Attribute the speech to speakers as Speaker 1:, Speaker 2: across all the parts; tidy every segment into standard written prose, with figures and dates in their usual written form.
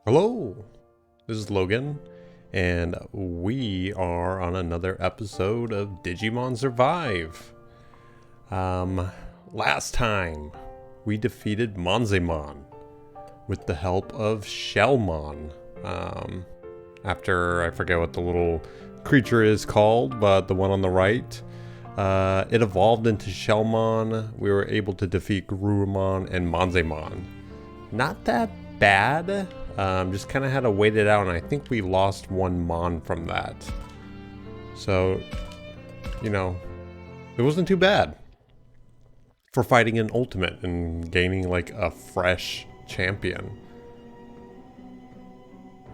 Speaker 1: Hello, this is Logan, and we are on another episode of Digimon Survive. Last time we defeated Monzemon with the help of Shellmon. After I forget what the little creature is called, but the one on the right. It evolved into Shellmon. We were able to defeat Garurumon and Monzemon. Not that bad. Just kind of had to wait it out, and I think we lost one Mon from that. So, it wasn't too bad for fighting an ultimate and gaining like a fresh champion.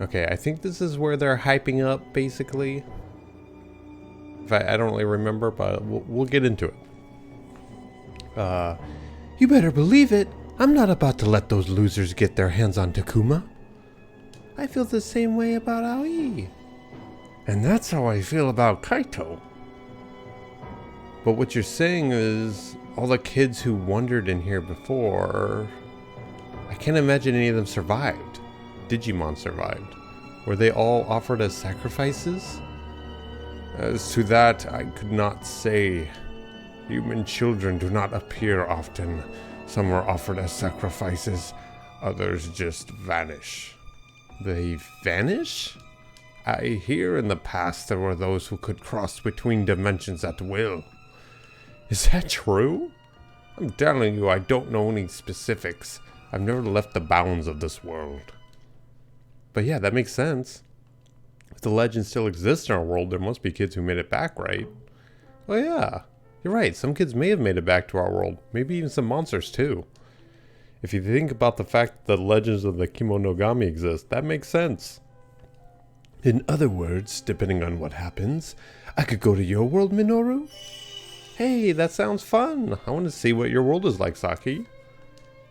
Speaker 1: Okay, I think this is where they're hyping up, basically. I don't really remember, but we'll get into it. You better believe it. I'm not about to let those losers get their hands on Takuma. I feel the same way about Aoi. And that's how I feel about Kaito. But what you're saying is, all the kids who wandered in here before, I can't imagine any of them survived. Digimon survived. Were they all offered as sacrifices? As to that, I could not say. Human children do not appear often. Some were offered as sacrifices, others just vanish. They vanish? I hear in the past there were those who could cross between dimensions at will. Is that true? I'm telling you, I don't know any specifics. I've never left the bounds of this world. But yeah, that makes sense. If the legend still exists in our world, there must be kids who made it back, right? Oh yeah, you're right. Some kids may have made it back to our world. Maybe even some monsters too. If you think about the fact that the legends of the Kemonogami exist, that makes sense. In other words, depending on what happens, I could go to your world, Minoru? Hey, that sounds fun. I want to see what your world is like, Saki.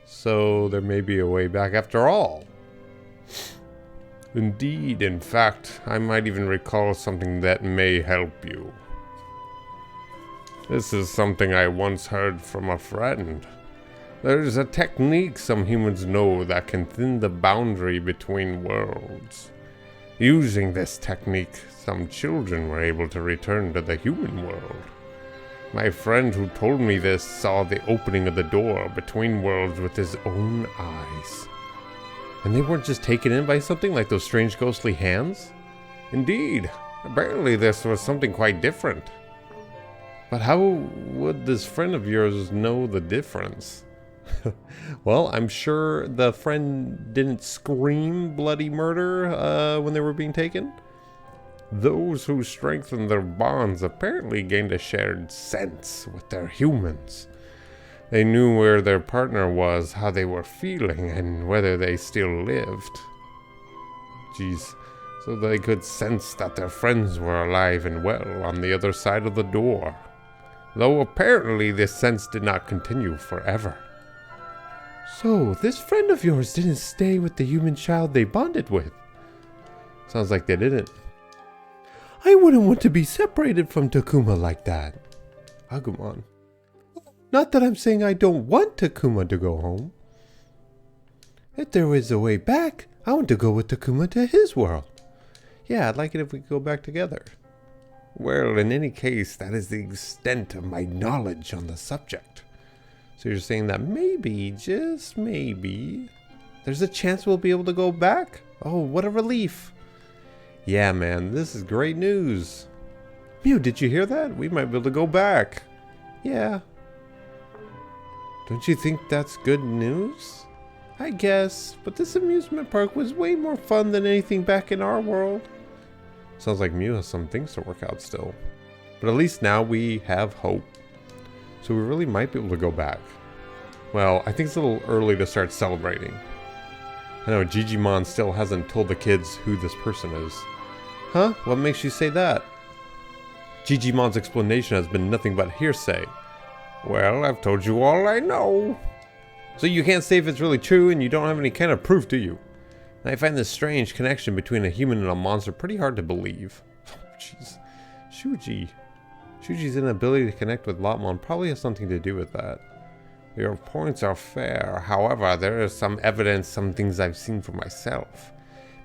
Speaker 1: So there may be a way back after all. Indeed, in fact, I might even recall something that may help you. This is something I once heard from a friend. There's a technique some humans know that can thin the boundary between worlds. Using this technique, some children were able to return to the human world. My friend who told me this saw the opening of the door between worlds with his own eyes. And they weren't just taken in by something like those strange ghostly hands? Indeed, apparently this was something quite different. But how would this friend of yours know the difference? Well, I'm sure the friend didn't scream bloody murder when they were being taken. Those who strengthened their bonds apparently gained a shared sense with their humans. They knew where their partner was, how they were feeling, and whether they still lived. Jeez, so they could sense that their friends were alive and well on the other side of the door. Though apparently this sense did not continue forever. So, this friend of yours didn't stay with the human child they bonded with. Sounds like they didn't. I wouldn't want to be separated from Takuma like that. Agumon. Not that I'm saying I don't want Takuma to go home. If there is a way back, I want to go with Takuma to his world. Yeah, I'd like it if we could go back together. Well, in any case, that is the extent of my knowledge on the subject. So you're saying that maybe, just maybe, there's a chance we'll be able to go back? Oh, what a relief. Yeah, man, this is great news. Mew, did you hear that? We might be able to go back. Yeah. Don't you think that's good news? I guess, but this amusement park was way more fun than anything back in our world. Sounds like Mew has some things to work out still. But at least now we have hope. So we really might be able to go back. Well, I think it's a little early to start celebrating. I know Digimon still hasn't told the kids who this person is. Huh? What makes you say that? Digimon's explanation has been nothing but hearsay. Well, I've told you all I know. So you can't say if it's really true and you don't have any kind of proof, do you? And I find this strange connection between a human and a monster pretty hard to believe. Jeez. Shuji's inability to connect with Lotmon probably has something to do with that. Your points are fair. However, there is some evidence, some things I've seen for myself.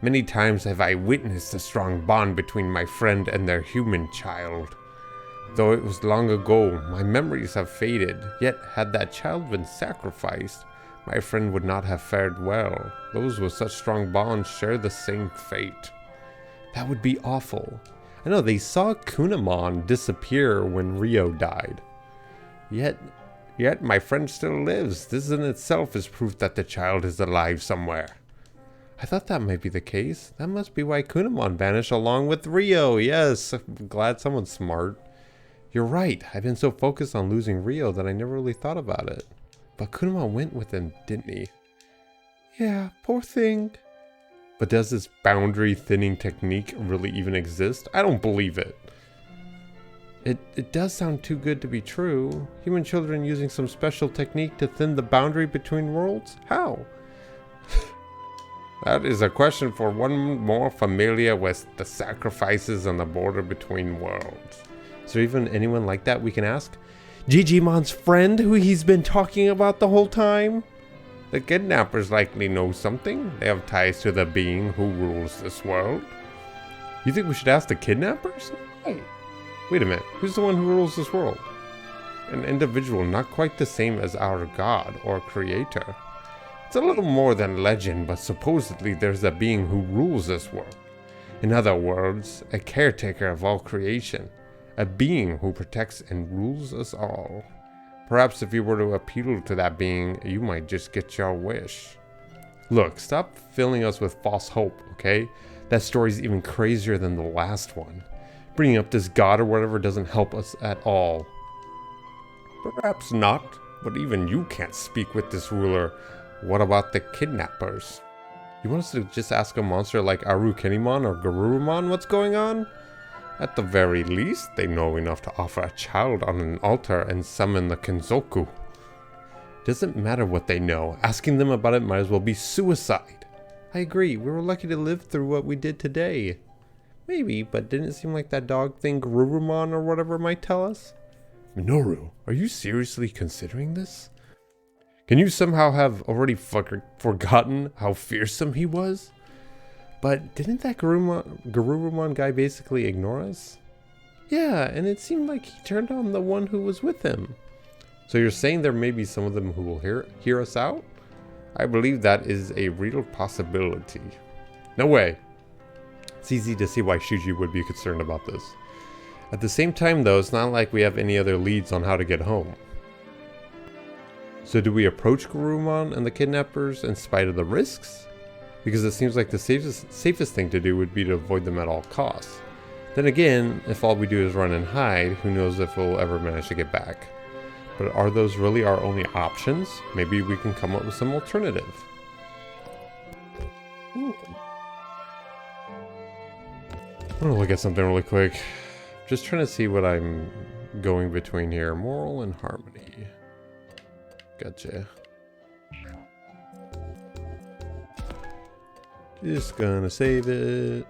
Speaker 1: Many times have I witnessed the strong bond between my friend and their human child. Though it was long ago, my memories have faded, yet had that child been sacrificed, my friend would not have fared well. Those with such strong bonds share the same fate. That would be awful. I know, they saw Kunamon disappear when Rio died. Yet my friend still lives. This in itself is proof that the child is alive somewhere. I thought that might be the case. That must be why Kunamon vanished along with Rio. Yes, I'm glad someone's smart. You're right. I've been so focused on losing Rio that I never really thought about it. But Kunamon went with him, didn't he? Yeah, poor thing. But does this boundary thinning technique really even exist? I don't believe it. It does sound too good to be true. Human children using some special technique to thin the boundary between worlds? How? That is a question for one more familiar with the sacrifices on the border between worlds. Is there even anyone like that we can ask? Digimon's friend who he's been talking about the whole time? The kidnappers likely know something. They have ties to the being who rules this world. You think we should ask the kidnappers? Hey, wait a minute. Who's the one who rules this world? An individual not quite the same as our god or creator. It's a little more than legend, but supposedly there's a being who rules this world. In other words, a caretaker of all creation. A being who protects and rules us all. Perhaps if you were to appeal to that being, you might just get your wish. Look, stop filling us with false hope, okay? That story's even crazier than the last one. Bringing up this god or whatever doesn't help us at all. Perhaps not, but even you can't speak with this ruler. What about the kidnappers? You want us to just ask a monster like Arukenimon or Garurumon what's going on? At the very least, they know enough to offer a child on an altar and summon the Kenzoku. Doesn't matter what they know. Asking them about it might as well be suicide. I agree. We were lucky to live through what we did today. Maybe, but didn't it seem like that dog thing Garurumon or whatever might tell us? Minoru, are you seriously considering this? Can you somehow have already forgotten how fearsome he was? But didn't that Garurumon guy basically ignore us? Yeah, and it seemed like he turned on the one who was with him. So you're saying there may be some of them who will hear us out? I believe that is a real possibility. No way. It's easy to see why Shuji would be concerned about this. At the same time though, it's not like we have any other leads on how to get home. So do we approach Garurumon and the kidnappers in spite of the risks? Because it seems like the safest thing to do would be to avoid them at all costs. Then again, if all we do is run and hide, who knows if we'll ever manage to get back. But are those really our only options? Maybe we can come up with some alternative. Ooh. I'm gonna look at something really quick. Just trying to see what I'm going between here. Moral and harmony. Gotcha. Just gonna save it.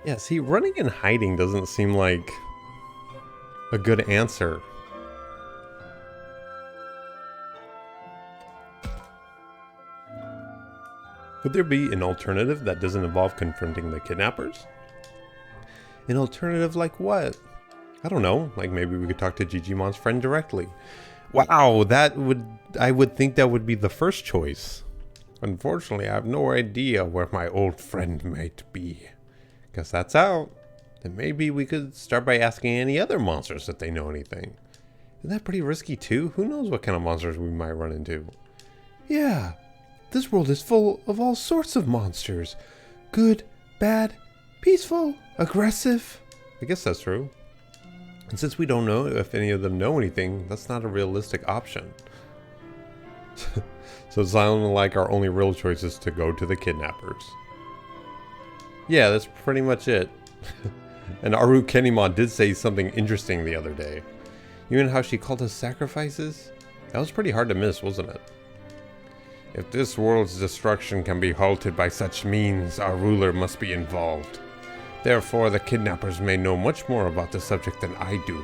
Speaker 1: Yeah, see, running and hiding doesn't seem like a good answer. Could there be an alternative that doesn't involve confronting the kidnappers? An alternative like what? I don't know, like maybe we could talk to Digimon's friend directly. Wow, I would think that would be the first choice. Unfortunately, I have no idea where my old friend might be. Guess that's out. Then maybe we could start by asking any other monsters if they know anything. Isn't that pretty risky too? Who knows what kind of monsters we might run into? Yeah, this world is full of all sorts of monsters. Good, bad, peaceful, aggressive. I guess that's true. And since we don't know if any of them know anything, that's not a realistic option. So it's sounding like our only real choice is to go to the kidnappers. Yeah, that's pretty much it. And Arukenimon did say something interesting the other day. You know how she called us sacrifices? That was pretty hard to miss, wasn't it? If this world's destruction can be halted by such means, our ruler must be involved. Therefore, the kidnappers may know much more about the subject than I do.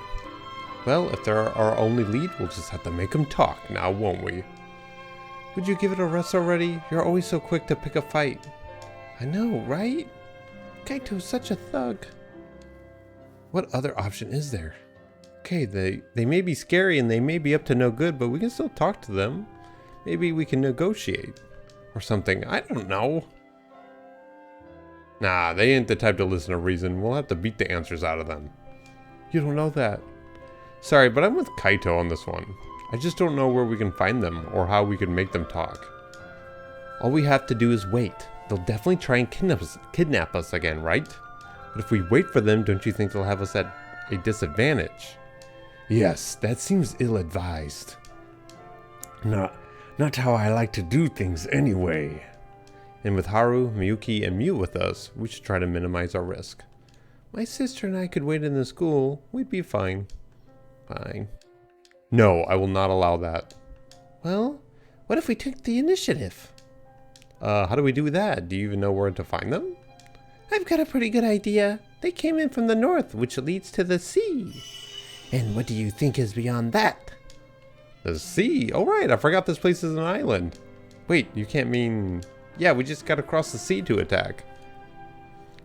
Speaker 1: Well, if they're our only lead, we'll just have to make them talk now, won't we? Would you give it a rest already? You're always so quick to pick a fight. I know, right? Kaito's such a thug. What other option is there? Okay, they may be scary and they may be up to no good, but we can still talk to them. Maybe we can negotiate. Or something, I don't know. Nah, they ain't the type to listen to reason. We'll have to beat the answers out of them. You don't know that. Sorry, but I'm with Kaito on this one. I just don't know where we can find them or how we can make them talk. All we have to do is wait. They'll definitely try and kidnap us again, right? But if we wait for them, don't you think they'll have us at a disadvantage? Yes, that seems ill-advised. Not how I like to do things anyway. And with Haru, Miyuki, and Mew with us, we should try to minimize our risk. My sister and I could wait in the school. We'd be fine. Fine. No, I will not allow that. Well, what if we took the initiative? How do we do that? Do you even know where to find them? I've got a pretty good idea. They came in from the north, which leads to the sea. And what do you think is beyond that? The sea? Oh right, I forgot this place is an island. Wait, you can't mean... Yeah, we just gotta cross the sea to attack.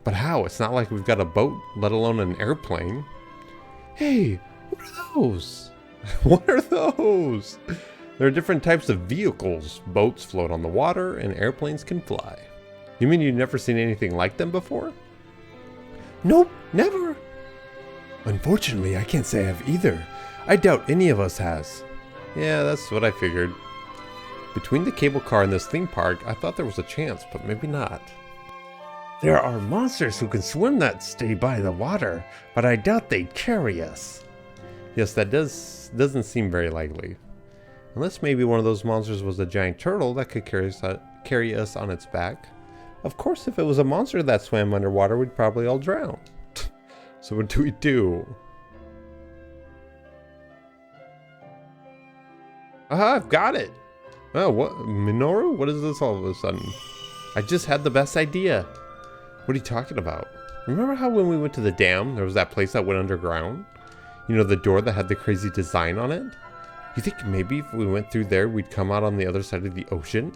Speaker 1: But how? It's not like we've got a boat, let alone an airplane. Hey, what are those? What are those? There are different types of vehicles. Boats float on the water and airplanes can fly. You mean you've never seen anything like them before? Nope, never. Unfortunately, I can't say I have either. I doubt any of us has. Yeah, that's what I figured. Between the cable car and this theme park, I thought there was a chance, but maybe not. There are monsters who can swim that stay by the water, but I doubt they'd carry us. Yes, that doesn't seem very likely. Unless maybe one of those monsters was a giant turtle that could carry us on its back. Of course, if it was a monster that swam underwater, we'd probably all drown. So what do we do? Aha, I've got it! Oh, what? Minoru? What is this all of a sudden? I just had the best idea. What are you talking about? Remember how when we went to the dam, there was that place that went underground? You know, the door that had the crazy design on it? You think maybe if we went through there, we'd come out on the other side of the ocean?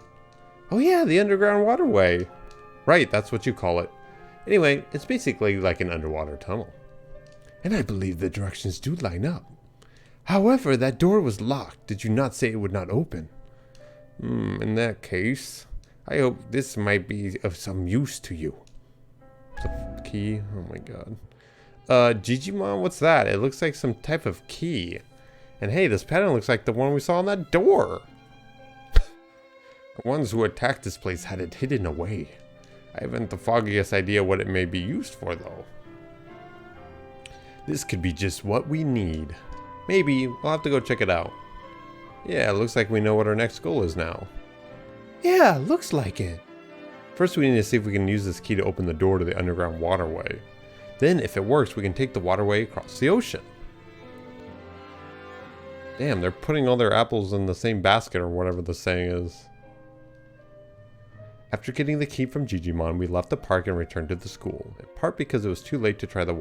Speaker 1: Oh yeah, the underground waterway. Right, that's what you call it. Anyway, it's basically like an underwater tunnel. And I believe the directions do line up. However, that door was locked. Did you not say it would not open? In that case, I hope this might be of some use to you. The key? Oh my god. Digimon, what's that? It looks like some type of key. And hey, this pattern looks like the one we saw on that door. The ones who attacked this place had it hidden away. I haven't the foggiest idea what it may be used for, though. This could be just what we need. Maybe. We'll have to go check it out. Yeah, it looks like we know what our next goal is now. Yeah, looks like it. First, we need to see if we can use this key to open the door to the underground waterway. Then, if it works, we can take the waterway across the ocean. Damn, they're putting all their apples in the same basket or whatever the saying is. After getting the key from Digimon, we left the park and returned to the school, in part because it was too late to try the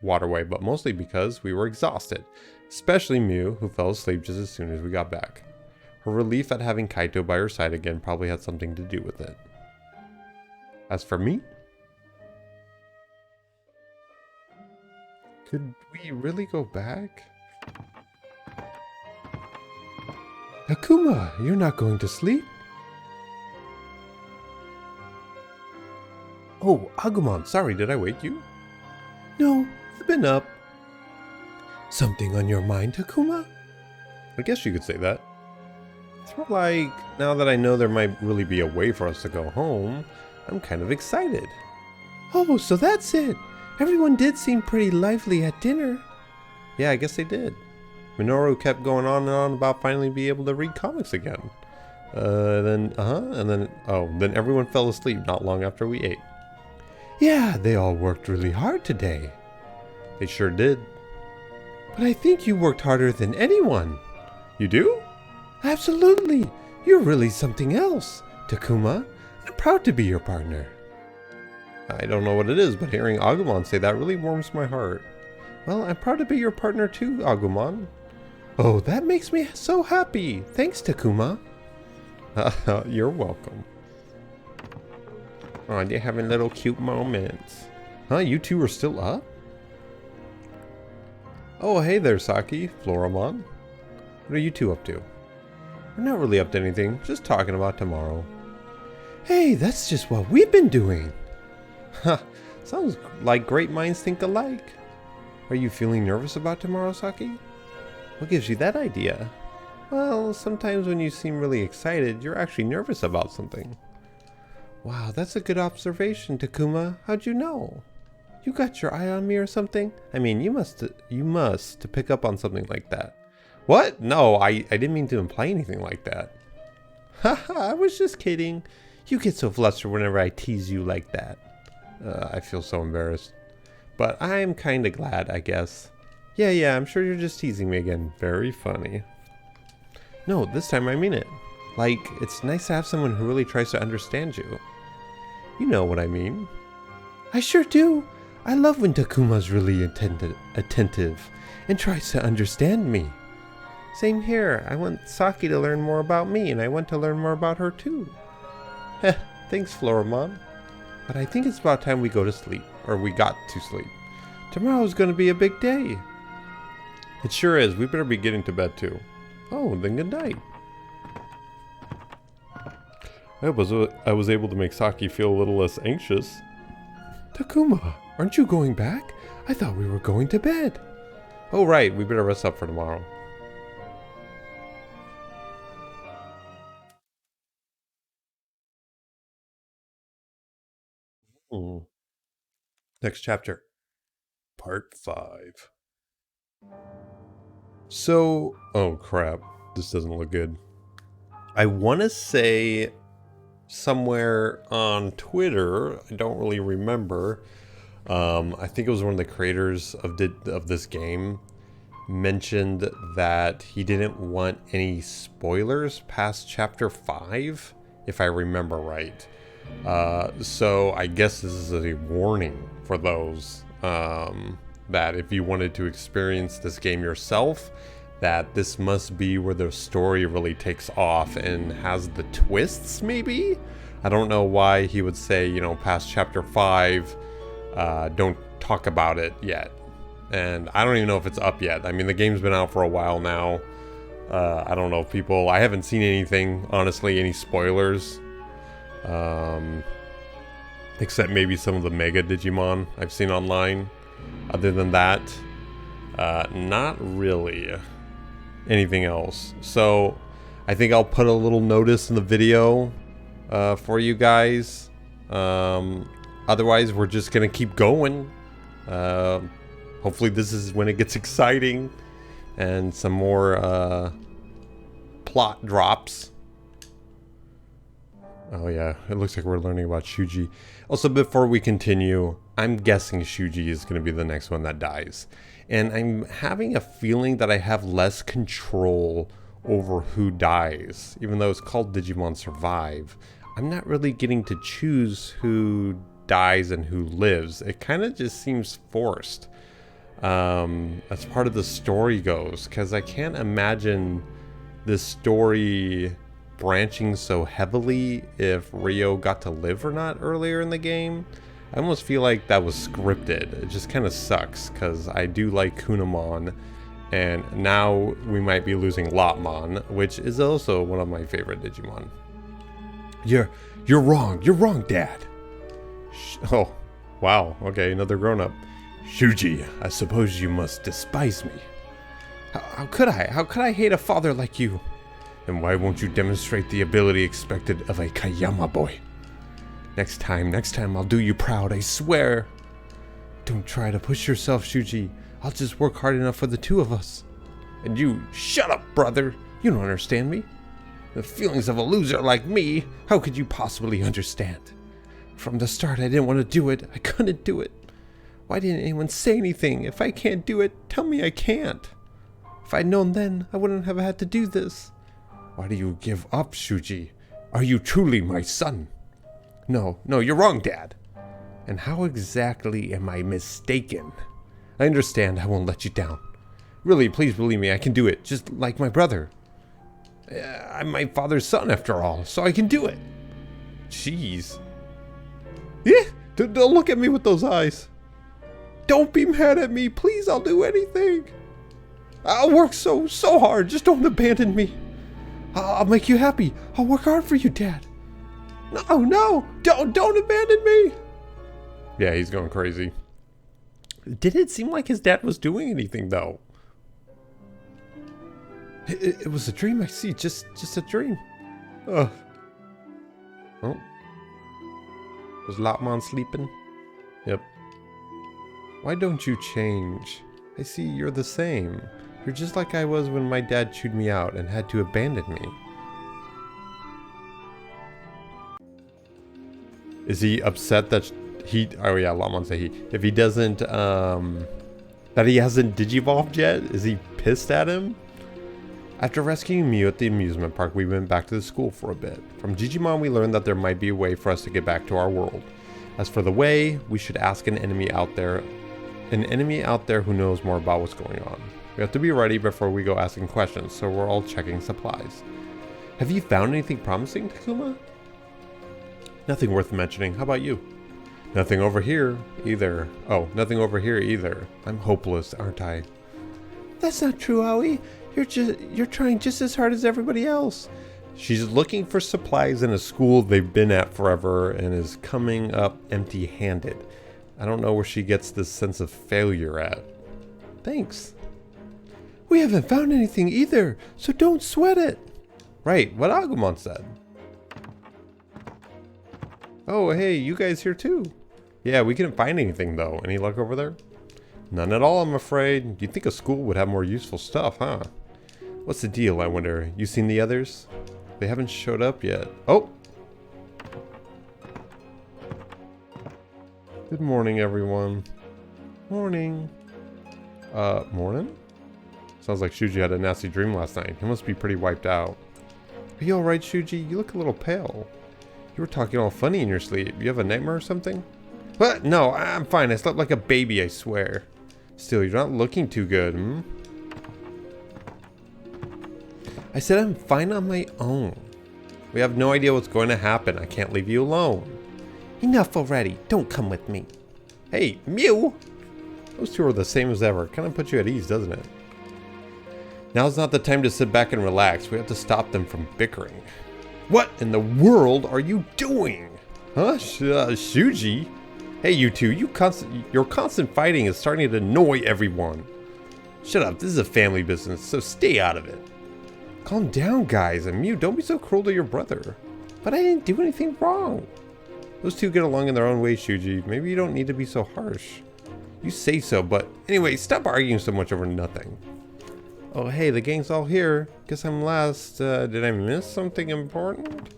Speaker 1: waterway, but mostly because we were exhausted, especially Mew, who fell asleep just as soon as we got back. Her relief at having Kaito by her side again probably had something to do with it. As for me, could we really go back? Akuma, you're not going to sleep? Oh, Agumon, sorry, did I wake you? No, I've been up. Something on your mind, Akuma? I guess you could say that. It's more like, now that I know there might really be a way for us to go home, I'm kind of excited. Oh, so that's it. Everyone did seem pretty lively at dinner. Yeah, I guess they did. Minoru kept going on and on about finally being able to read comics again. Then everyone fell asleep not long after we ate. Yeah, they all worked really hard today. They sure did. But I think you worked harder than anyone. You do? Absolutely. You're really something else, Takuma. I'm proud to be your partner. I don't know what it is, but hearing Agumon say that really warms my heart. Well, I'm proud to be your partner too, Agumon. Oh, that makes me so happy. Thanks, Takuma. You're welcome. Oh, you're having little cute moments. Huh, you two are still up? Oh, hey there, Saki, Floramon. What are you two up to? We're not really up to anything, just talking about tomorrow. Hey, that's just what we've been doing. Ha, sounds like great minds think alike. Are you feeling nervous about tomorrow, Saki? What gives you that idea? Well, sometimes when you seem really excited, you're actually nervous about something. Wow, that's a good observation, Takuma. How'd you know? You got your eye on me or something? I mean, you must to pick up on something like that. What? No, I didn't mean to imply anything like that. Haha, I was just kidding. You get so flustered whenever I tease you like that. I feel so embarrassed. But I'm kinda glad, I guess. Yeah, I'm sure you're just teasing me again. Very funny. No, this time I mean it. Like, it's nice to have someone who really tries to understand you. You know what I mean. I sure do. I love when Takuma's really attentive and tries to understand me. Same here. I want Saki to learn more about me, and I want to learn more about her too. Heh, thanks, Floramon. But I think it's about time we go to sleep. Or we got to sleep. Tomorrow's gonna be a big day. It sure is. We better be getting to bed too. Oh, then good night. I was able to make Saki feel a little less anxious. Takuma, aren't you going back? I thought we were going to bed. Oh right, we better rest up for tomorrow. Next chapter. Part 5. So, oh crap, this doesn't look good. I want to say somewhere on Twitter, I don't really remember, I think it was one of the creators of this game mentioned that he didn't want any spoilers past chapter 5, if I remember right. So I guess this is a warning for those that if you wanted to experience this game yourself, that this must be where the story really takes off and has the twists, maybe? I don't know why he would say, you know, past chapter 5, don't talk about it yet. And I don't even know if it's up yet. I mean, the game's been out for a while now. I don't know if people... I haven't seen anything, honestly, any spoilers. Except maybe some of the Mega Digimon I've seen online. Other than that, not really anything else. So I think I'll put a little notice in the video for you guys. Otherwise, we're just gonna keep going. Hopefully this is when it gets exciting and some more plot drops. Oh yeah, it looks like we're learning about Shuji. Also, before we continue, I'm guessing Shuji is going to be the next one that dies. And I'm having a feeling that I have less control over who dies. Even though it's called Digimon Survive, I'm not really getting to choose who dies and who lives. It kind of just seems forced. As part of the story goes, because I can't imagine this story branching so heavily if Ryo got to live or not earlier in the game. I almost feel like that was scripted. It just kind of sucks because I do like Kunamon, and now we might be losing Lopmon, which is also one of my favorite Digimon. You're wrong. You're wrong, Dad. Oh, wow. Okay, another grown-up. Shuji, I suppose you must despise me. How could I? How could I hate a father like you? And why won't you demonstrate the ability expected of a Kayama boy? Next time I'll do you proud, I swear. Don't try to push yourself, Shuji. I'll just work hard enough for the two of us. And you, shut up, brother. You don't understand me. The feelings of a loser like me, how could you possibly understand? From the start, I didn't want to do it. I couldn't do it. Why didn't anyone say anything? If I can't do it, tell me I can't. If I'd known then, I wouldn't have had to do this. Why do you give up, Shuji? Are you truly my son? No, you're wrong, Dad. And how exactly am I mistaken? I understand I won't let you down. Really, please believe me, I can do it, just like my brother. I'm my father's son after all, so I can do it. Jeez. Yeah, don't look at me with those eyes. Don't be mad at me, please, I'll do anything. I'll work so hard, just don't abandon me. I'll make you happy. I'll work hard for you, Dad. No, don't abandon me. Yeah, he's going crazy. Didn't seem like his dad was doing anything, though. It was a dream, I see. Just a dream. Oh. Was Lotmon sleeping? Yep. Why don't you change? I see you're the same. You're just like I was when my dad chewed me out and had to abandon me. Is he upset that oh yeah, Lotmon say he. If he doesn't, that he hasn't digivolved yet? Is he pissed at him? After rescuing Mew at the amusement park, we went back to the school for a bit. From Digimon, we learned that there might be a way for us to get back to our world. As for the way, we should ask an enemy out there who knows more about what's going on. We have to be ready before we go asking questions, so we're all checking supplies. Have you found anything promising, Takuma? Nothing worth mentioning. How about you? Nothing over here either. Oh, nothing over here either. I'm hopeless, aren't I? That's not true, Aoi. You're trying just as hard as everybody else. She's looking for supplies in a school they've been at forever and is coming up empty-handed. I don't know where she gets this sense of failure at. Thanks. We haven't found anything either, so don't sweat it. Right, what Agumon said. Oh, hey, you guys here too. Yeah, we couldn't find anything though. Any luck over there? None at all, I'm afraid. You'd think a school would have more useful stuff, huh? What's the deal, I wonder? You seen the others? They haven't showed up yet. Oh! Good morning, everyone. Morning. Morning? Sounds like Shuji had a nasty dream last night. He must be pretty wiped out. Are you alright, Shuji? You look a little pale. You were talking all funny in your sleep. You have a nightmare or something? What? No, I'm fine. I slept like a baby, I swear. Still, you're not looking too good, hmm? I said I'm fine on my own. We have no idea what's going to happen. I can't leave you alone. Enough already. Don't come with me. Hey, Mew! Those two are the same as ever. Kind of puts you at ease, doesn't it? Now's not the time to sit back and relax. We have to stop them from bickering. What in the world are you doing? Huh? Shuji? Hey, you two. Your constant fighting is starting to annoy everyone. Shut up. This is a family business, so stay out of it. Calm down, guys. And Mew, don't be so cruel to your brother. But I didn't do anything wrong. Those two get along in their own way, Shuji. Maybe you don't need to be so harsh. You say so, but anyway, stop arguing so much over nothing. Oh, hey, the gang's all here. Guess I'm last. Did I miss something important?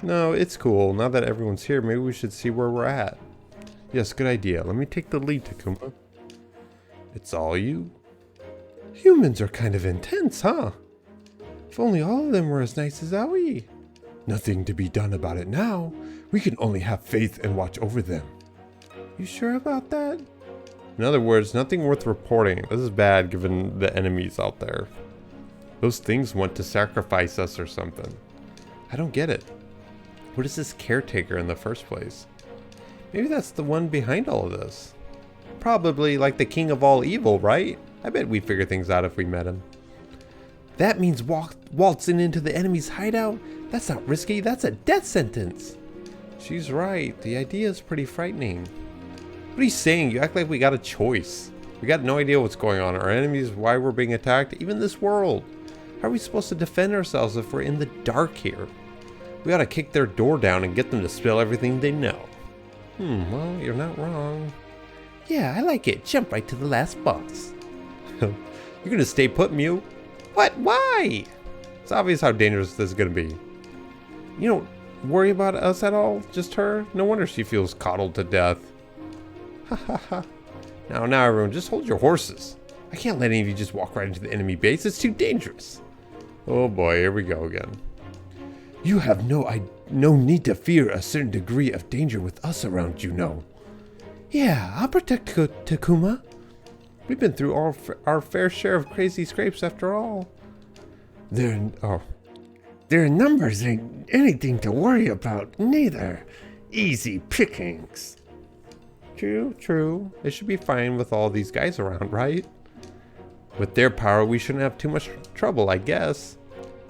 Speaker 1: No, it's cool. Now that everyone's here, maybe we should see where we're at. Yes, good idea. Let me take the lead, Takuma. It's all you? Humans are kind of intense, huh? If only all of them were as nice as Aoi. Nothing to be done about it now. We can only have faith and watch over them. You sure about that? In other words, nothing worth reporting. This is bad given the enemies out there. Those things want to sacrifice us or something. I don't get it. What is this caretaker in the first place? Maybe that's the one behind all of this. Probably like the king of all evil, right? I bet we'd figure things out if we met him. That means waltzing into the enemy's hideout? That's not risky, that's a death sentence. She's right, the idea is pretty frightening. What are you saying? You act like we got a choice. We got no idea what's going on. Our enemies, why we're being attacked, even this world. How are we supposed to defend ourselves if we're in the dark here? We ought to kick their door down and get them to spill everything they know. Well, you're not wrong. Yeah, I like it. Jump right to the last boss. You're gonna stay put, Mew? What? Why? It's obvious how dangerous this is gonna be. You don't worry about us at all? Just her? No wonder she feels coddled to death. Ha ha ha. Now everyone, just hold your horses. I can't let any of you just walk right into the enemy base. It's too dangerous. Oh boy, here we go again. You have no need to fear a certain degree of danger with us around, you know. Yeah, I'll protect Takuma. We've been through our fair share of crazy scrapes after all. Their numbers ain't anything to worry about, neither. Easy pickings. True. It should be fine with all these guys around, right? With their power, we shouldn't have too much trouble, I guess.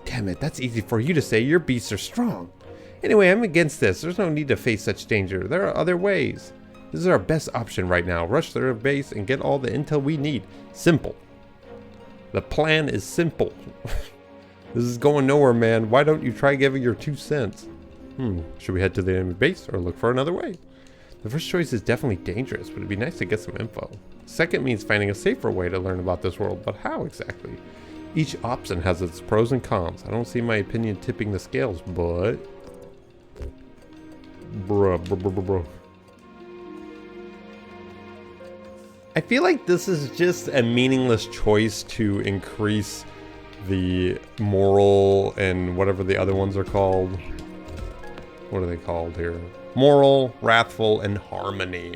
Speaker 1: Damn it, that's easy for you to say. Your beasts are strong. Anyway, I'm against this. There's no need to face such danger. There are other ways. This is our best option right now. Rush their base and get all the intel we need. Simple. The plan is simple. This is going nowhere, man. Why don't you try giving your 2 cents? Should we head to the enemy base or look for another way? The first choice is definitely dangerous, but it'd be nice to get some info. Second means finding a safer way to learn about this world, but how exactly? Each option has its pros and cons. I don't see my opinion tipping the scales, but... Bruh. I feel like this is just a meaningless choice to increase the moral and whatever the other ones are called. What are they called here? Moral, wrathful, and harmony.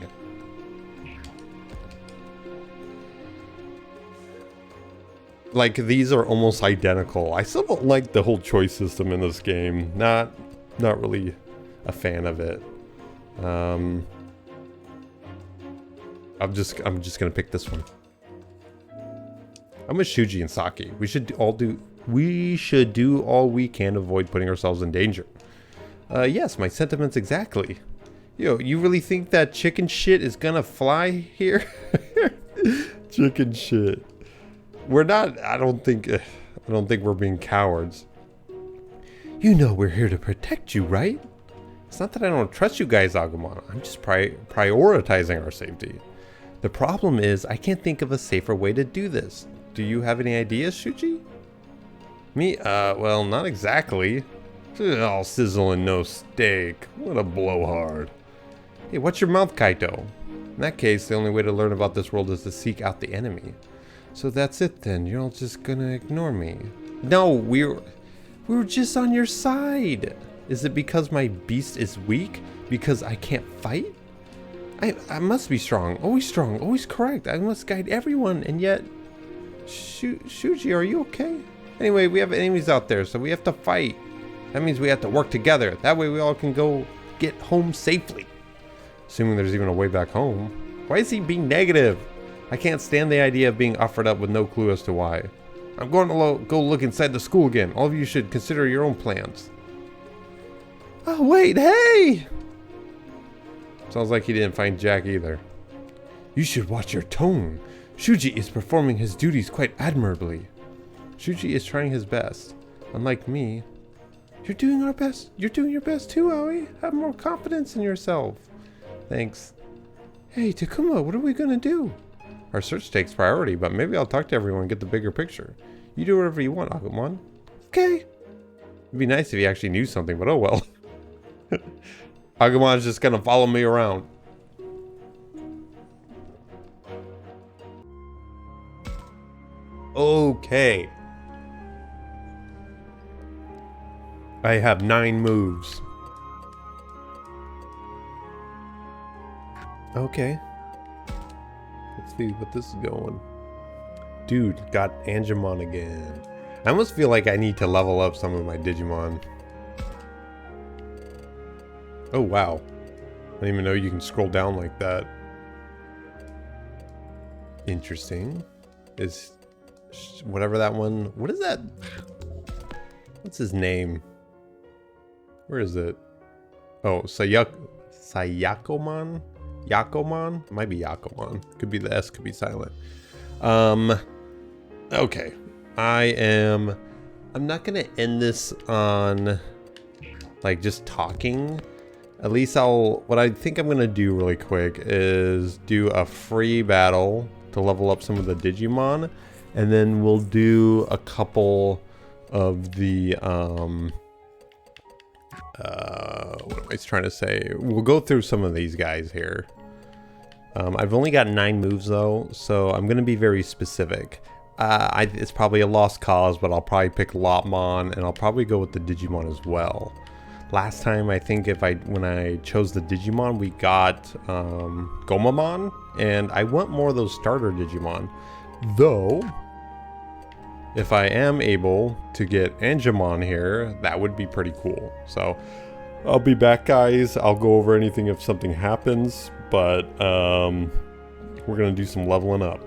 Speaker 1: Like, these are almost identical. I still don't like the whole choice system in this game. Not really a fan of it. I'm just gonna pick this one. I'm with Shuji and Saki. We should do all we can to avoid putting ourselves in danger. Yes, my sentiments exactly. Yo, you really think that chicken shit is gonna fly here? Chicken shit. We're not. I don't think we're being cowards. You know we're here to protect you, right? It's not that I don't trust you guys, Agumon. I'm just prioritizing our safety. The problem is I can't think of a safer way to do this. Do you have any ideas, Shuji? Me? Well, not exactly. All sizzle and no steak. What a blowhard. Hey, watch your mouth, Kaito. In that case, the only way to learn about this world is to seek out the enemy. So that's it then. You're all just gonna ignore me. No, we were just on your side. Is it because my beast is weak? Because I can't fight? I must be strong, always correct. I must guide everyone, and yet... Shuji, are you okay? Anyway, we have enemies out there, so we have to fight. That means we have to work together. That way we all can go get home safely. Assuming there's even a way back home. Why is he being negative? I can't stand the idea of being offered up with no clue as to why. I'm going to go look inside the school again. All of you should consider your own plans. Oh, wait, hey! Sounds like he didn't find Jack either. You should watch your tone. Shuji is performing his duties quite admirably. Shuji is trying his best. Unlike me. You're doing our best. You're doing your best too, Aoi. Have more confidence in yourself. Thanks. Hey, Takuma, what are we gonna do? Our search takes priority, but maybe I'll talk to everyone and get the bigger picture. You do whatever you want, Agumon. Okay. It'd be nice if he actually knew something, but oh well. Agumon's just gonna follow me around. Okay. I have 9 moves. Okay. Let's see what this is going. Dude, got Angemon again. I almost feel like I need to level up some of my Digimon. Oh wow. I didn't even know you can scroll down like that. Interesting. Is whatever that one... What is that? What's his name? Where is it? Oh, Sayakomon? Yakomon? It might be Yakomon. Could be the S, could be silent. Okay. I'm not gonna end this on like just talking. At least what I think I'm gonna do really quick is do a free battle to level up some of the Digimon, and then we'll do a couple of the what am I trying to say? We'll go through some of these guys here. I've only got 9 moves though, so I'm gonna be very specific. It's probably a lost cause, but I'll probably pick Lopmon, and I'll probably go with the Digimon as well. Last time, I think when I chose the Digimon, we got Gomamon, and I want more of those starter Digimon. Though, if I am able to get Angemon here, that would be pretty cool. So, I'll be back, guys. I'll go over anything if something happens, but we're gonna do some leveling up.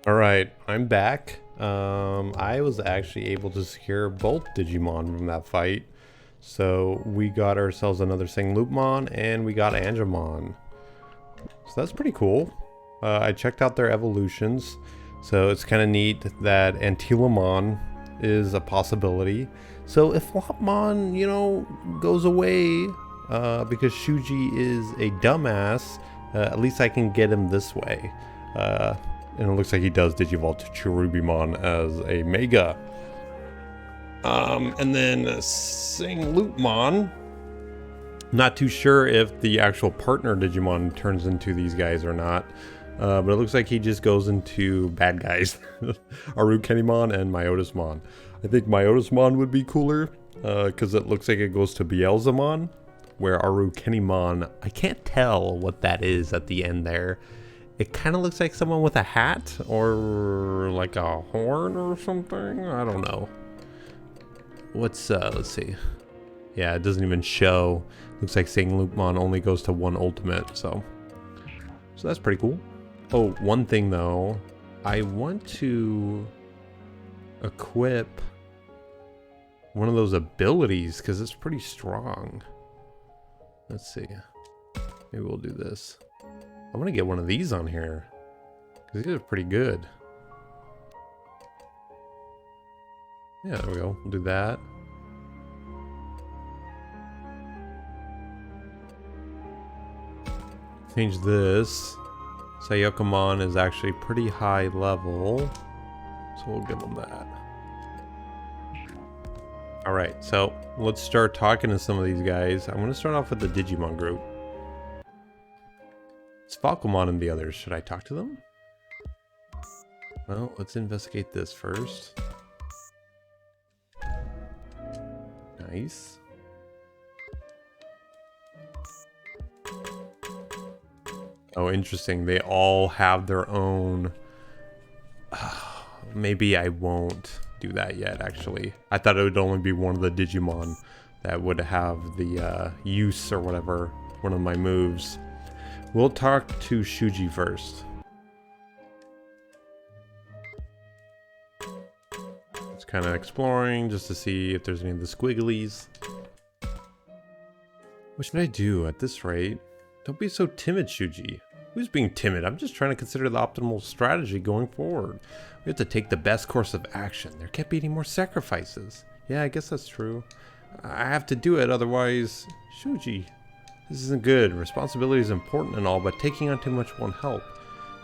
Speaker 1: Alright, I'm back. I was actually able to secure both Digimon from that fight. So we got ourselves another Singloopmon and we got Angemon. So that's pretty cool. I checked out their evolutions. So it's kind of neat that Antilamon is a possibility. So if Lopmon, you know, goes away because Shuji is a dumbass, at least I can get him this way. And it looks like he does Digivolve to Cherubimon as a Mega. And then Singloopmon. Not too sure if the actual partner Digimon turns into these guys or not. But it looks like he just goes into bad guys. Arukenimon and Myotismon. I think Myotismon would be cooler. Because it looks like it goes to Beelzemon. Where Arukenimon, I can't tell what that is at the end there. It kind of looks like someone with a hat or like a horn or something. I don't know. What's, let's see. Yeah, it doesn't even show. Looks like Singloopmon only goes to one ultimate, so that's pretty cool. Oh, one thing though. I want to equip one of those abilities because it's pretty strong. Let's see. Maybe we'll do this. I want to get one of these on here because these are pretty good. Yeah, there we go. We'll do that. Change this. Sayokamon is actually pretty high level, so we'll give him that. Alright, so let's start talking to some of these guys. I'm going to start off with the Digimon group. It's Falcomon and the others. Should I talk to them? Well, let's investigate this first. Nice. Oh, interesting. They all have their own... maybe I won't do that yet, actually. I thought it would only be one of the Digimon that would have the use or whatever, one of my moves. We'll talk to Shuji first. Just kind of exploring just to see if there's any of the squigglies. What should I do at this rate? Don't be so timid, Shuji. Who's being timid? I'm just trying to consider the optimal strategy going forward. We have to take the best course of action. There can't be any more sacrifices. Yeah, I guess that's true. I have to do it, otherwise... Shuji, this isn't good. Responsibility is important and all, but taking on too much won't help.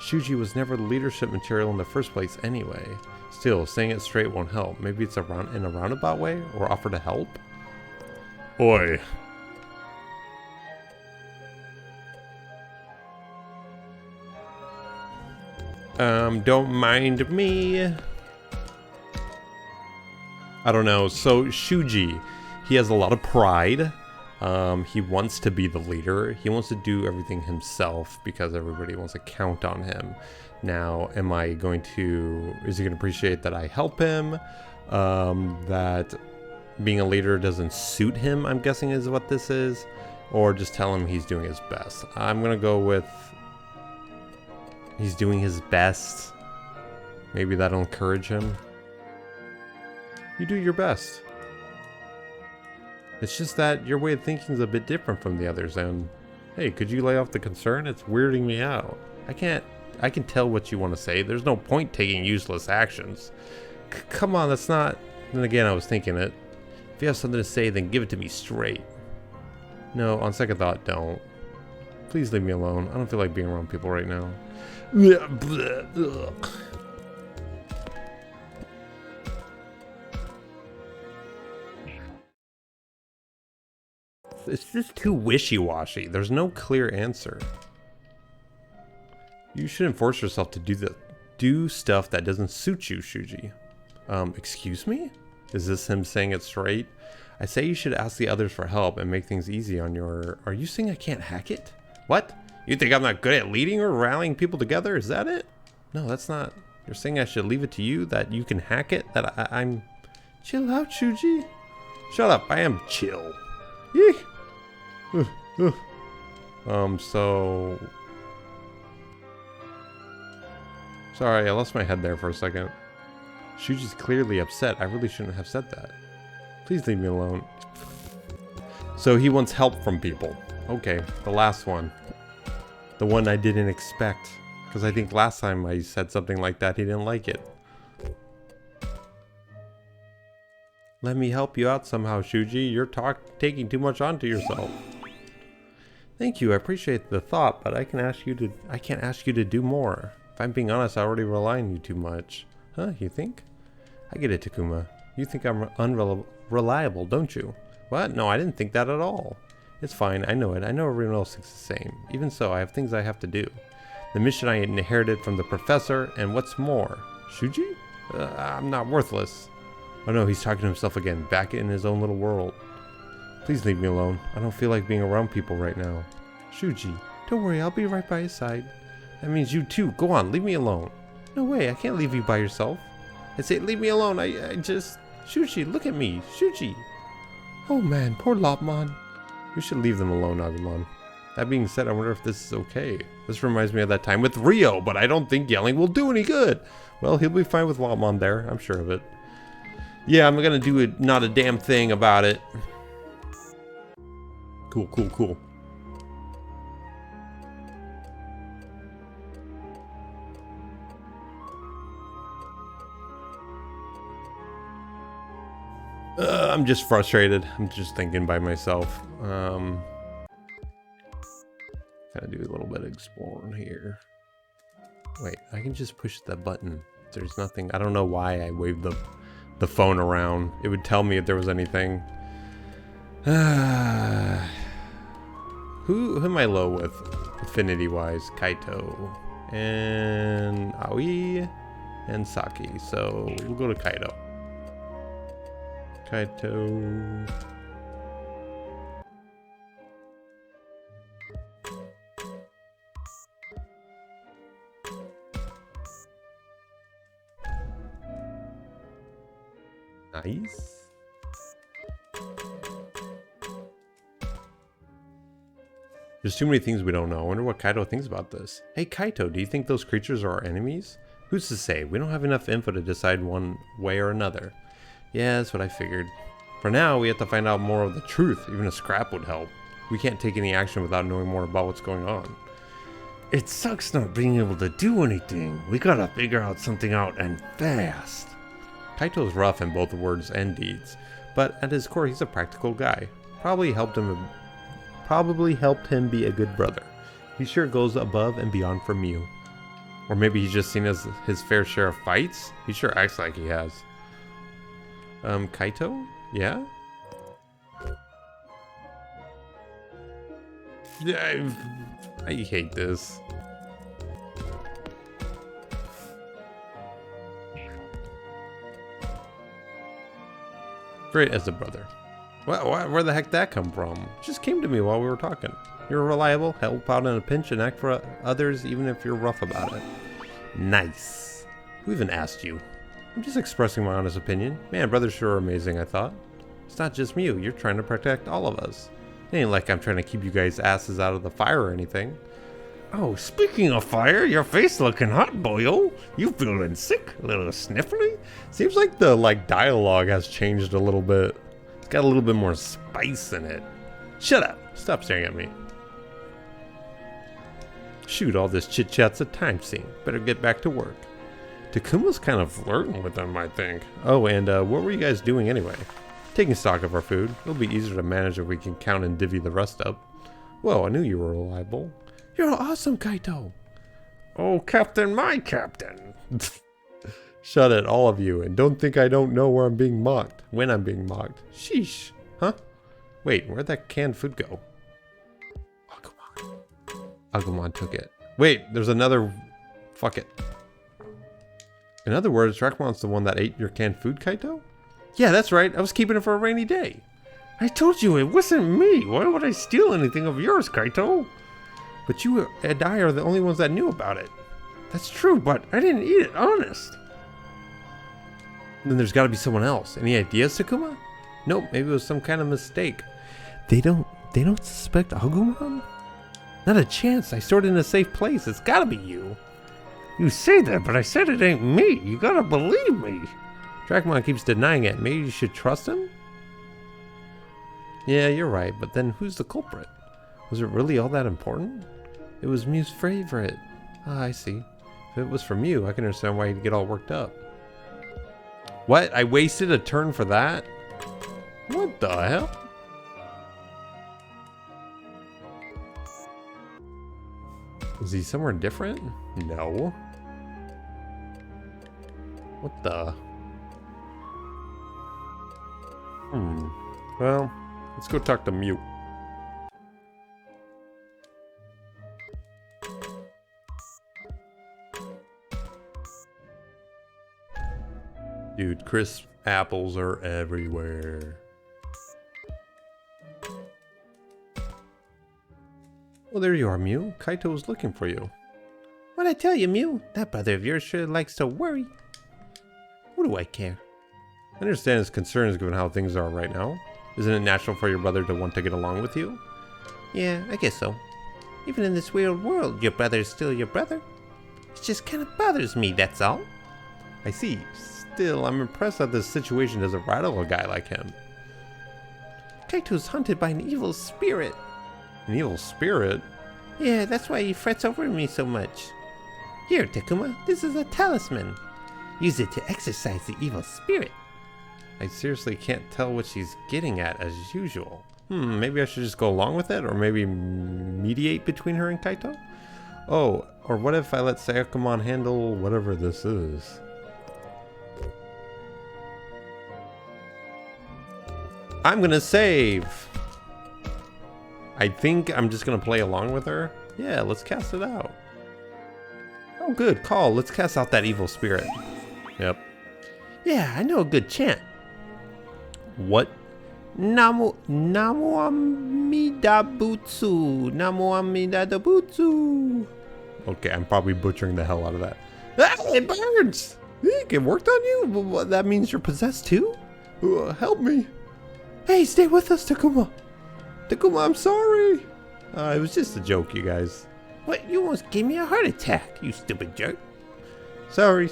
Speaker 1: Shuji was never the leadership material in the first place anyway. Still, saying it straight won't help. Maybe it's in a roundabout way, or offer to help? Oi. Don't mind me. I don't know. So Shuji, he has a lot of pride. He wants to be the leader. He wants to do everything himself because everybody wants to count on him. Now, is he going to appreciate that I help him? That being a leader doesn't suit him, I'm guessing is what this is. Or just tell him he's doing his best. I'm going to go with he's doing his best. Maybe that'll encourage him. You do your best. It's just that your way of thinking is a bit different from the others, and hey, could you lay off the concern? It's weirding me out. I can tell what you want to say. There's no point taking useless actions. Come on, that's not... Then again, I was thinking it. If you have something to say, then give it to me straight. No, on second thought, don't. Please leave me alone. I don't feel like being around people right now. It's just too wishy-washy. There's no clear answer. You shouldn't force yourself to do stuff that doesn't suit you, Shuji. Excuse me? Is this him saying it straight? I say you should ask the others for help and make things easy on your... Are you saying I can't hack it? What? You think I'm not good at leading or rallying people together? Is that it? No, that's not... You're saying I should leave it to you, that you can hack it? That I'm... Chill out, Shuji. Shut up, I am chill. Yee. So... Sorry, I lost my head there for a second. Shuji's clearly upset. I really shouldn't have said that. Please leave me alone. So he wants help from people. Okay, the last one. The one I didn't expect. Because I think last time I said something like that, he didn't like it. Let me help you out somehow, Shuji. You're taking too much onto yourself. Thank you, I appreciate the thought, but I can't ask you to do more. If I'm being honest, I already rely on you too much. Huh, you think? I get it, Takuma. You think I'm unreliable, don't you? What? No, I didn't think that at all. It's fine, I know it. I know everyone else thinks the same. Even so, I have things I have to do. The mission I inherited from the professor, and what's more. Shuji? I'm not worthless. Oh no, he's talking to himself again, back in his own little world. Please leave me alone. I don't feel like being around people right now. Shuji, don't worry, I'll be right by his side. That means you too. Go on, leave me alone. No way, I can't leave you by yourself. I say, leave me alone. I just... Shuji, look at me. Shuji. Oh man, poor Lopmon. We should leave them alone, Agumon. That being said, I wonder if this is okay. This reminds me of that time with Rio, but I don't think yelling will do any good. Well, he'll be fine with Lopmon there. I'm sure of it. Yeah, I'm gonna do it. Not a damn thing about it. Cool, cool, cool. I'm just frustrated. I'm just thinking by myself. Gotta do a little bit of exploring here. Wait, I can just push the button. There's nothing. I don't know why I waved the phone around. It would tell me if there was anything. Who am I low with, affinity wise? Kaito and Aoi and Saki. So we'll go to Kaito. Kaito. Nice. There's too many things we don't know. I wonder what Kaito thinks about this. Hey Kaito, do you think those creatures are our enemies? Who's to say? We don't have enough info to decide one way or another. Yeah, that's what I figured. For now, we have to find out more of the truth. Even a scrap would help. We can't take any action without knowing more about what's going on. It sucks not being able to do anything. We gotta figure something out and fast. Kaito's rough in both words and deeds, but at his core he's a practical guy. Probably helped him be a good brother. He sure goes above and beyond for Miu. Or maybe he's just seen his fair share of fights? He sure acts like he has. Kaito? Yeah? I hate this. Great as a brother. Where the heck that come from? It just came to me while we were talking. You're reliable, help out in a pinch, and act for others even if you're rough about it. Nice. Who even asked you? I'm just expressing my honest opinion. Man, brothers sure are amazing, I thought. It's not just you, you're trying to protect all of us. It ain't like I'm trying to keep you guys' asses out of the fire or anything. Oh, speaking of fire, your face looking hot, boyo. You feeling sick? A little sniffly? Seems like the dialogue has changed a little bit. It's got a little bit more spice in it. Shut up. Stop staring at me. Shoot, all this chit-chat's a time sink. Better get back to work. Takuma's kind of flirting with them, I think. Oh, and what were you guys doing anyway? Taking stock of our food. It'll be easier to manage if we can count and divvy the rest up. Whoa, I knew you were reliable. You're awesome, Kaito. Oh, Captain, my Captain. Shut it, all of you, and don't think I don't know where I'm being mocked. When I'm being mocked. Sheesh. Huh? Wait, where'd that canned food go? Agumon. Agumon took it. Wait, there's another... Fuck it. In other words, Dracumon's the one that ate your canned food, Kaito? Yeah, that's right. I was keeping it for a rainy day. I told you it wasn't me. Why would I steal anything of yours, Kaito? But you and I are the only ones that knew about it. That's true, but I didn't eat it, honest. Then there's gotta be someone else. Any ideas, Takuma? Nope, maybe it was some kind of mistake. They don't suspect Agumon? Not a chance. I stored it in a safe place. It's gotta be you. You say that, but I said it ain't me. You gotta believe me. Dracmon keeps denying it. Maybe you should trust him? Yeah, you're right, but then who's the culprit? Was it really all that important? It was Mew's favorite. Ah, I see. If it was from Mew, I can understand why he'd get all worked up. What? I wasted a turn for that? What the hell? Is he somewhere different? No. What the? Well, let's go talk to Mew. Dude, crisp apples are everywhere. Well, there you are, Mew. Kaito was looking for you. What'd I tell you, Mew? That brother of yours sure likes to worry. What do I care? I understand his concerns given how things are right now. Isn't it natural for your brother to want to get along with you? Yeah, I guess so. Even in this weird world, your brother is still your brother. It just kind of bothers me, that's all. I see. Still, I'm impressed that this situation doesn't rattle a guy like him. Kaito's hunted by an evil spirit. An evil spirit? Yeah, that's why he frets over me so much. Here, Takuma, this is a talisman. Use it to exorcise the evil spirit. I seriously can't tell what she's getting at as usual. Maybe I should just go along with it, or maybe mediate between her and Kaito? Oh, or what if I let Sayakumon handle whatever this is? I'm gonna save! I think I'm just gonna play along with her. Yeah, let's cast it out. Oh good, call. Let's cast out that evil spirit. Yep. Yeah, I know a good chant. What? Namu Amida Butsu. Namu Amida Butsu. Okay, I'm probably butchering the hell out of that. Ah, it burns! It worked on you? Well, that means you're possessed too? Help me. Hey, stay with us, Takuma. Takuma, I'm sorry. It was just a joke, you guys. What? You almost gave me a heart attack, you stupid jerk. Sorry.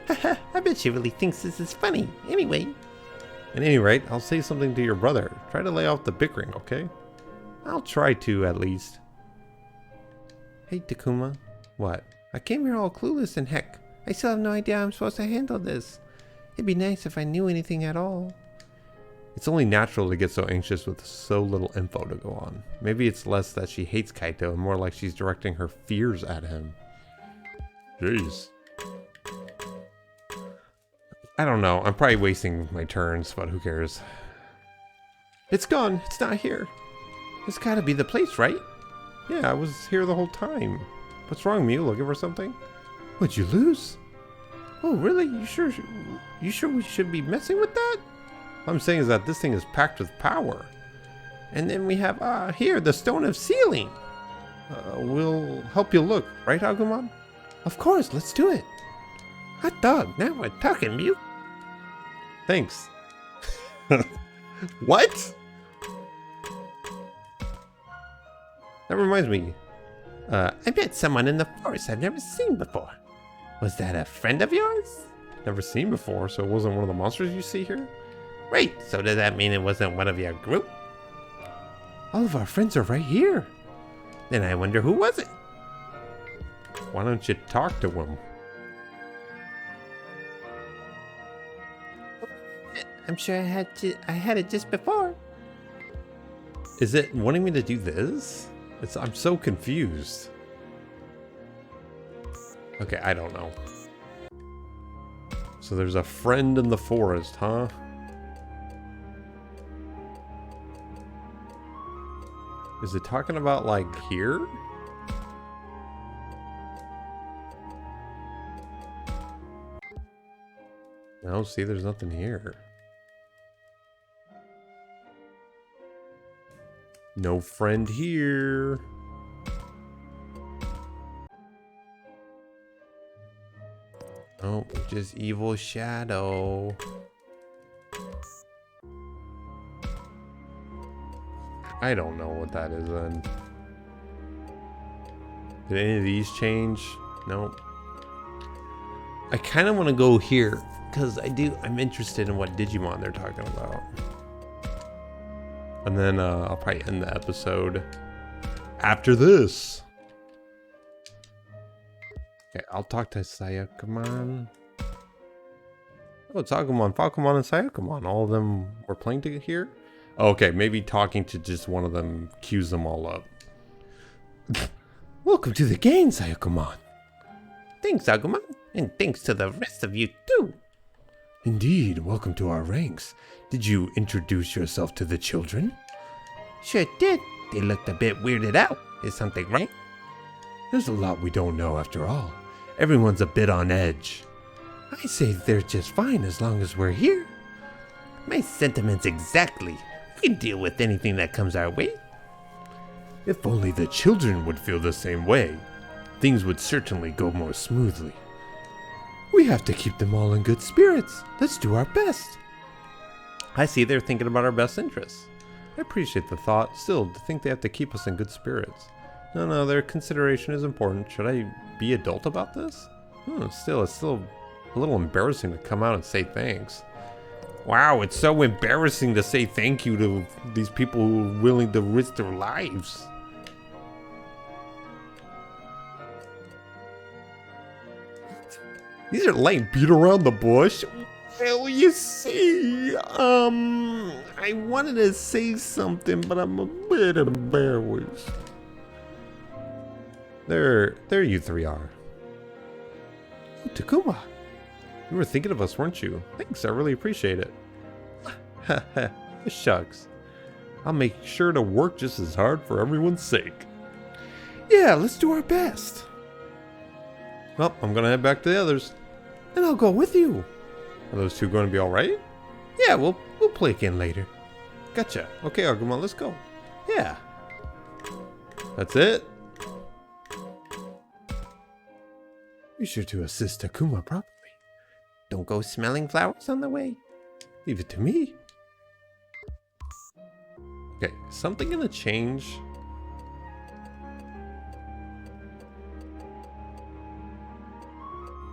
Speaker 1: I bet she really thinks this is funny. Anyway. At any rate, I'll say something to your brother. Try to lay off the bickering, okay? I'll try to, at least. Hey, Takuma. What? I came here all clueless and heck, I still have no idea how I'm supposed to handle this. It'd be nice if I knew anything at all. It's only natural to get so anxious with so little info to go on. Maybe it's less that she hates Kaito and more like she's directing her fears at him. Jeez. I don't know. I'm probably wasting my turns, but who cares? It's gone. It's not here. It's gotta be the place, right? Yeah, I was here the whole time. What's wrong, Mew? Looking for something? What'd you lose? Oh, really? You sure we should be messing with that? What I'm saying is that this thing is packed with power. And then we have, here, the Stone of Sealing. We'll help you look, right, Agumon? Of course, let's do it. Hot dog, now we're talking, Mew. Thanks. What? That reminds me. I met someone in the forest I've never seen before. Was that a friend of yours? Never seen before, so it wasn't one of the monsters you see here? Right, so does that mean it wasn't one of your group? All of our friends are right here. Then I wonder who was it? Why don't you talk to him? I'm sure I had it just before. Is it wanting me to do this? I'm so confused. Okay, I don't know. So there's a friend in the forest, huh? Is it talking about like here? No, see, there's nothing here. No friend here. Oh, just evil shadow. I don't know what that is then. Did any of these change? Nope. I kind of want to go here because I'm interested in what Digimon they're talking about. And then I'll probably end the episode after this. Okay, I'll talk to Sayakumon. Oh, it's Agumon, Falcomon, and Sayakumon. All of them were playing together here? Oh, okay, maybe talking to just one of them cues them all up. Welcome to the game, Sayakumon. Thanks, Agumon. And thanks to the rest of you, too. Indeed, welcome to our ranks. Did you introduce yourself to the children? Sure did. They looked a bit weirded out. Is something right? There's a lot we don't know after all. Everyone's a bit on edge. I say they're just fine as long as we're here. My sentiments exactly. We can deal with anything that comes our way. If only the children would feel the same way, things would certainly go more smoothly. We have to keep them all in good spirits. Let's do our best. I see they're thinking about our best interests. I appreciate the thought. Still, to think they have to keep us in good spirits. No, their consideration is important. Should I be adult about this? Still, it's still a little embarrassing to come out and say thanks. Wow, it's so embarrassing to say thank you to these people who are willing to risk their lives. These are like beat around the bush. Well, you see, I wanted to say something, but I'm a bit embarrassed. There you three are. Oh, Takuma, you were thinking of us, weren't you? Thanks, I really appreciate it. Shucks. I'll make sure to work just as hard for everyone's sake. Yeah, let's do our best. Well, I'm gonna head back to the others. And I'll go with you. Are those two going to be alright? Yeah, we'll play again later. Gotcha. Okay, Agumon, let's go. Yeah. That's it. Be sure to assist Takuma properly. Don't go smelling flowers on the way. Leave it to me. Okay, is something gonna change?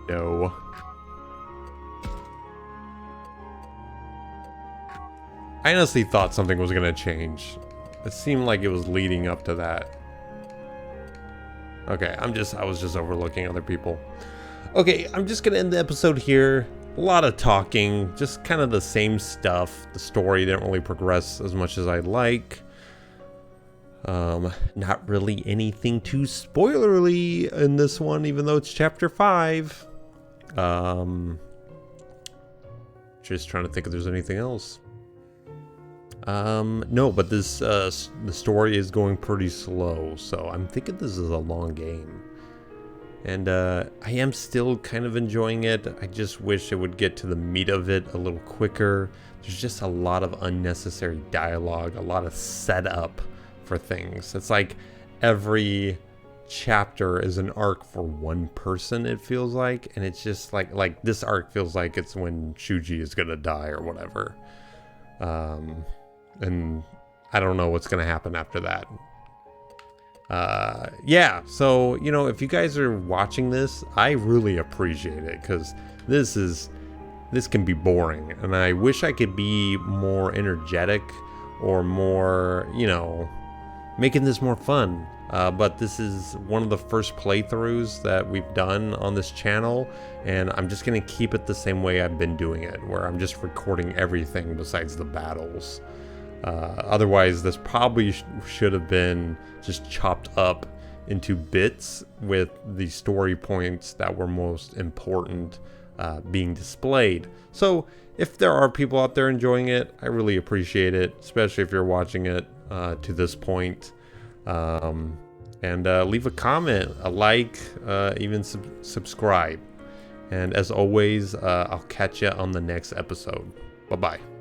Speaker 1: No. I honestly thought something was gonna change. It seemed like it was leading up to that. Okay, I was just overlooking other people. Okay, I'm just gonna end the episode here. A lot of talking, just kind of the same stuff. The story didn't really progress as much as I'd like. Not really anything too spoilerly in this one, even though it's chapter 5. Just trying to think if there's anything else. No, but this, the story is going pretty slow, so I'm thinking this is a long game. And, I am still kind of enjoying it. I just wish it would get to the meat of it a little quicker. There's just a lot of unnecessary dialogue, a lot of setup for things. It's like every chapter is an arc for one person, it feels like. And it's just like this arc feels like it's when Shuji is gonna die or whatever. And I don't know what's gonna happen after that. Yeah, so, you know, if you guys are watching this, I really appreciate it, because this can be boring, and I wish I could be more energetic or more, you know, making this more fun. But this is one of the first playthroughs that we've done on this channel, and I'm just gonna keep it the same way I've been doing it, where I'm just recording everything besides the battles. Otherwise, this probably should have been just chopped up into bits with the story points that were most important being displayed. So if there are people out there enjoying it, I really appreciate it, especially if you're watching it to this point. And leave a comment, a like, even subscribe. And as always, I'll catch you on the next episode. Bye-bye.